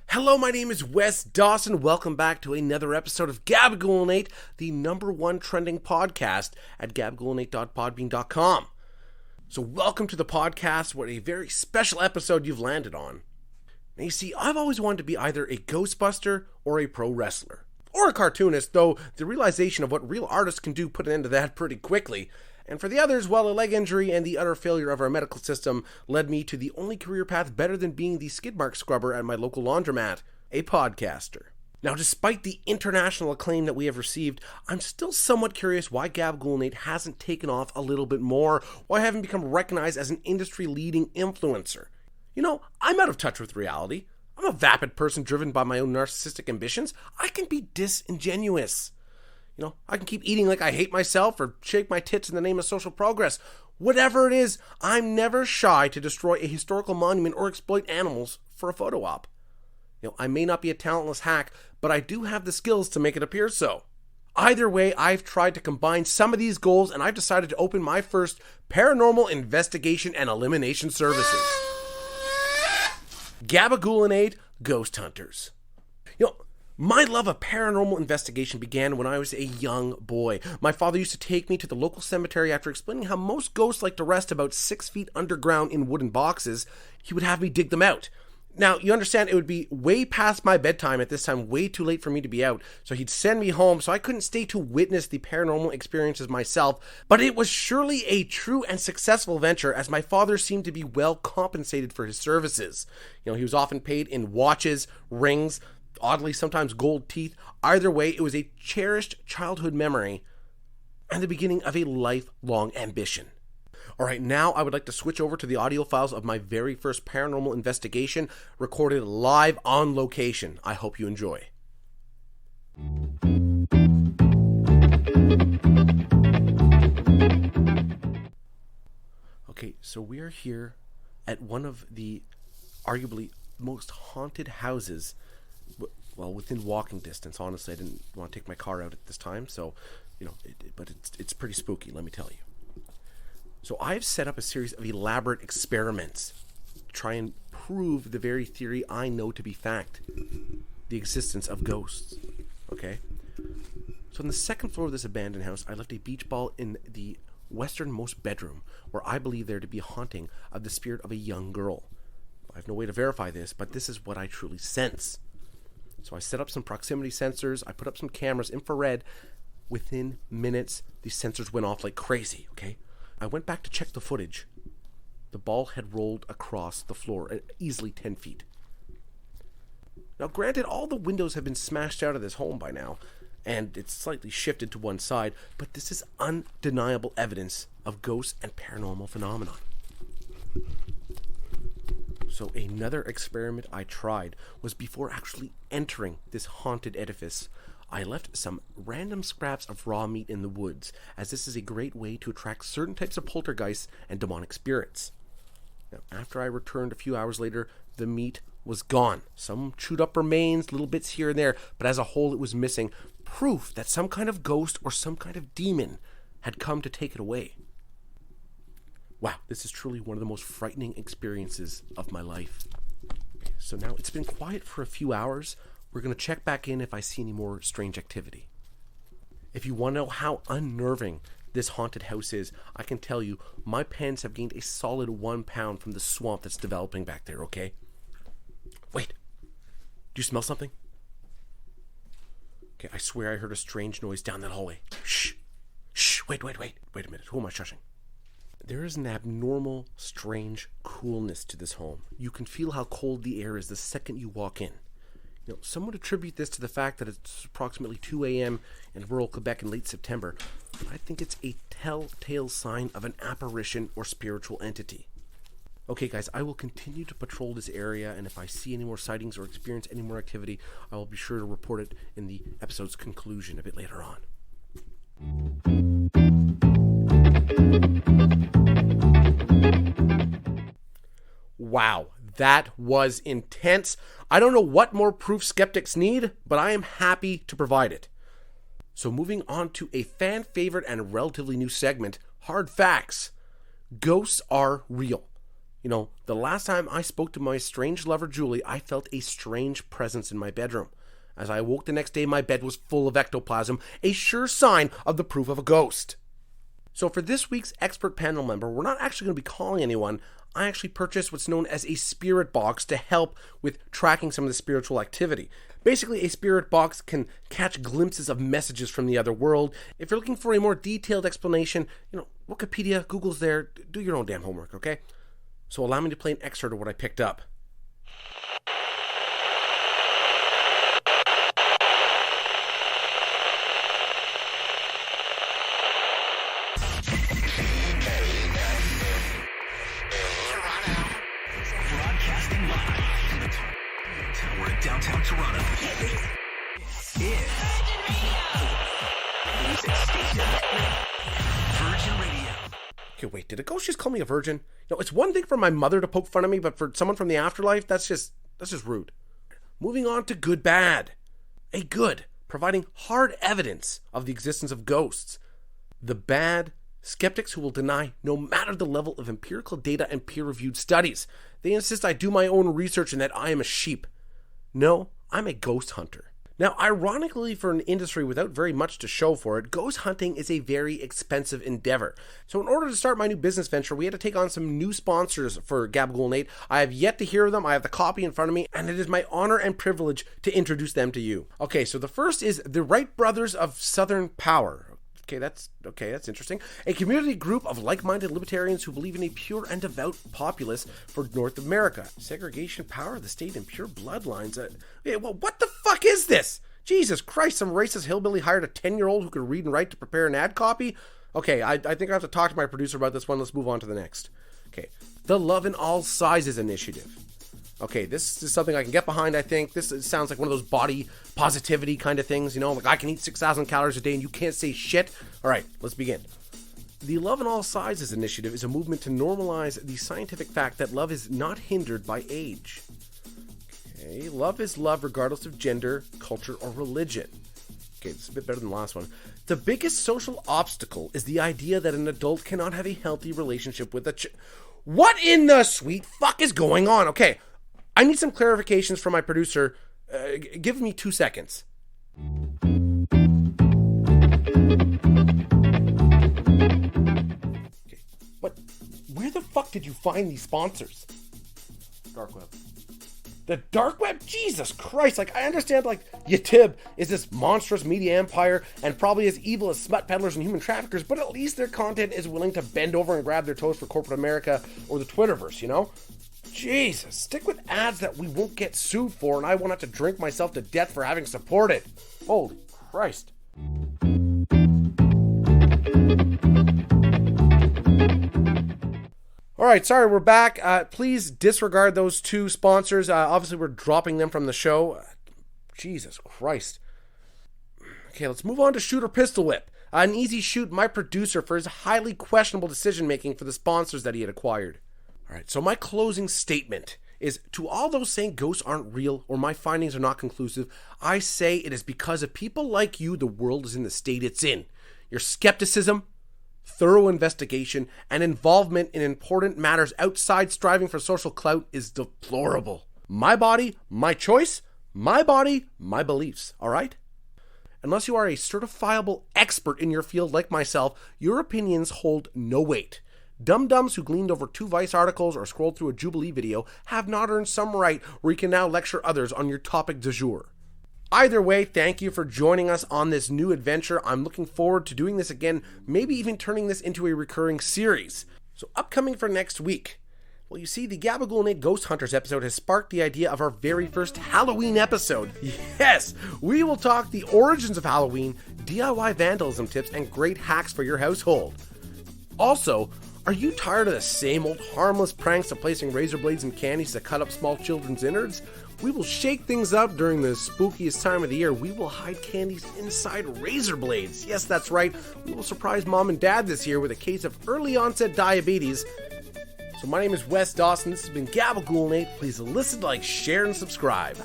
Hello, my name is Wes Dawson. Welcome back to another episode of Gabagool 8, the #1 trending podcast at gabagool8.podbean.com. So welcome to the podcast. What a very special episode you've landed on. Now you see, I've always wanted to be either a Ghostbuster or a pro wrestler. Or a cartoonist, though the realization of what real artists can do put an end to that pretty quickly. And for the others, well, a leg injury and the utter failure of our medical system led me to the only career path better than being the skid mark scrubber at my local laundromat, a podcaster. Now, despite the international acclaim that we have received, I'm still somewhat curious why Gabagool 8 hasn't taken off a little bit more, why I haven't become recognized as an industry-leading influencer. You know, I'm out of touch with reality. I'm a vapid person driven by my own narcissistic ambitions. I can be disingenuous. You know, I can keep eating like I hate myself or shake my tits in the name of social progress. Whatever it is, I'm never shy to destroy a historical monument or exploit animals for a photo op. You know, I may not be a talentless hack, but I do have the skills to make it appear so. Either way, I've tried to combine some of these goals, and I've decided to open my first paranormal investigation and elimination services. Gabagool 8 Ghost Hunters. You know, my love of paranormal investigation began when I was a young boy. My father used to take me to the local cemetery after explaining how most ghosts like to rest about 6 feet underground in wooden boxes. He would have me dig them out. Now, you understand it would be way past my bedtime at this time, way too late for me to be out. So he'd send me home, so I couldn't stay to witness the paranormal experiences myself. But it was surely a true and successful venture, as my father seemed to be well compensated for his services. You know, he was often paid in watches, rings, oddly sometimes gold teeth. Either way, it was a cherished childhood memory and the beginning of a lifelong ambition. All right, now I would like to switch over to the audio files of my very first paranormal investigation, recorded live on location. I hope you enjoy. Okay, so we are here at one of the arguably most haunted houses, well, within walking distance. Honestly, I didn't want to take my car out at this time, so, you know, but it's pretty spooky, let me tell you. So I've set up a series of elaborate experiments to try and prove the very theory I know to be fact, the existence of ghosts, okay? So on the second floor of this abandoned house, I left a beach ball in the westernmost bedroom, where I believe there to be a haunting of the spirit of a young girl. I have no way to verify this, but this is what I truly sense. So I set up some proximity sensors, I put up some cameras, infrared. Within minutes, these sensors went off like crazy, okay? I went back to check the footage. The ball had rolled across the floor at easily 10 feet. Now, granted, all the windows have been smashed out of this home by now, and it's slightly shifted to one side, but this is undeniable evidence of ghosts and paranormal phenomenon. So another experiment I tried was before actually entering this haunted edifice. I left some random scraps of raw meat in the woods, as this is a great way to attract certain types of poltergeists and demonic spirits. Now, after I returned a few hours later, the meat was gone. Some chewed up remains, little bits here and there, but as a whole it was missing. Proof that some kind of ghost or some kind of demon had come to take it away. Wow, this is truly one of the most frightening experiences of my life. So now it's been quiet for a few hours. We're going to check back in if I see any more strange activity. If you want to know how unnerving this haunted house is, I can tell you my pens have gained a solid 1 pound from the swamp that's developing back there, okay? Wait, do you smell something? Okay, I swear I heard a strange noise down that hallway. Shh, wait a minute, who am I shushing? There is an abnormal, strange coolness to this home. You can feel how cold the air is the second you walk in. You know, some would attribute this to the fact that it's approximately 2 a.m. in rural Quebec in late September, but I think it's a telltale sign of an apparition or spiritual entity. Okay, guys, I will continue to patrol this area, and if I see any more sightings or experience any more activity, I will be sure to report it in the episode's conclusion a bit later on. Wow, that was intense. I don't know what more proof skeptics need, but I am happy to provide it. So moving on to a fan favorite and relatively new segment, Hard Facts. Ghosts are real. You know, the last time I spoke to my strange lover Julie, I felt a strange presence in my bedroom. As I awoke the next day, my bed was full of ectoplasm, a sure sign of the proof of a ghost. So for this week's expert panel member, we're not actually going to be calling anyone. I actually purchased what's known as a spirit box to help with tracking some of the spiritual activity. Basically, a spirit box can catch glimpses of messages from the other world. If you're looking for a more detailed explanation, Wikipedia, Google's there. Do your own damn homework, okay? So allow me to play an excerpt of what I picked up. Broadcasting live from the tower in downtown Toronto. It's music station. Virgin Radio. Okay, wait, did a ghost just call me a virgin? It's one thing for my mother to poke fun of me, but for someone from the afterlife, that's just rude. Moving on to good bad. A good, providing hard evidence of the existence of ghosts. The bad, skeptics who will deny no matter the level of empirical data and peer-reviewed studies. They insist I do my own research and that I am a sheep. No, I'm a ghost hunter. Now, ironically, for an industry without very much to show for it, ghost hunting is a very expensive endeavor. So in order to start my new business venture, we had to take on some new sponsors for Gabagool and 8. I have yet to hear of them. I have the copy in front of me, and it is my honor and privilege to introduce them to you. Okay, so the first is the Wright Brothers of Southern Power. Okay, that's interesting. A community group of like-minded libertarians who believe in a pure and devout populace for North America. Segregation, power of the state, and pure bloodlines. What the fuck is this? Jesus Christ, some racist hillbilly hired a 10-year-old who could read and write to prepare an ad copy? Okay, I think I have to talk to my producer about this one. Let's move on to the next. Okay, the Love in All Sizes Initiative. Okay, this is something I can get behind, I think. This sounds like one of those body positivity kind of things, like I can eat 6,000 calories a day and you can't say shit. All right, let's begin. The Love in All Sizes Initiative is a movement to normalize the scientific fact that love is not hindered by age. Okay, love is love regardless of gender, culture, or religion. Okay, this is a bit better than the last one. The biggest social obstacle is the idea that an adult cannot have a healthy relationship with a What in the sweet fuck is going on? Okay, I need some clarifications from my producer. Give me 2 seconds. Okay. What? Where the fuck did you find these sponsors? Dark web. The dark web? Jesus Christ. I understand, YouTube is this monstrous media empire and probably as evil as smut peddlers and human traffickers, but at least their content is willing to bend over and grab their toes for corporate America or the Twitterverse, Jesus, stick with ads that we won't get sued for, and I won't have to drink myself to death for having supported. Holy Christ. All right, sorry, we're back. Please disregard those two sponsors. Obviously, we're dropping them from the show. Jesus Christ. Okay, let's move on to Shoot or Pistol Whip. An easy shoot, my producer, for his highly questionable decision-making for the sponsors that he had acquired. All right, so my closing statement is, to all those saying ghosts aren't real or my findings are not conclusive, I say it is because of people like you the world is in the state it's in. Your skepticism, thorough investigation, and involvement in important matters outside striving for social clout is deplorable. My body, my choice, my body, my beliefs, all right? Unless you are a certifiable expert in your field like myself, your opinions hold no weight. Dum-dums who gleaned over 2 Vice articles or scrolled through a Jubilee video have not earned some right where you can now lecture others on your topic du jour. Either way, thank you for joining us on this new adventure. I'm looking forward to doing this again, maybe even turning this into a recurring series. So upcoming for next week. Well, you see, the Gabagool and 8 Ghost Hunters episode has sparked the idea of our very first Halloween episode. Yes, we will talk the origins of Halloween, DIY vandalism tips, and great hacks for your household. Also, are you tired of the same old harmless pranks of placing razor blades and candies to cut up small children's innards? We will shake things up during the spookiest time of the year. We will hide candies inside razor blades. Yes, that's right. We will surprise mom and dad this year with a case of early onset diabetes. So my name is Wes Dawson. This has been Gabagool and 8. Please listen, like, share, and subscribe.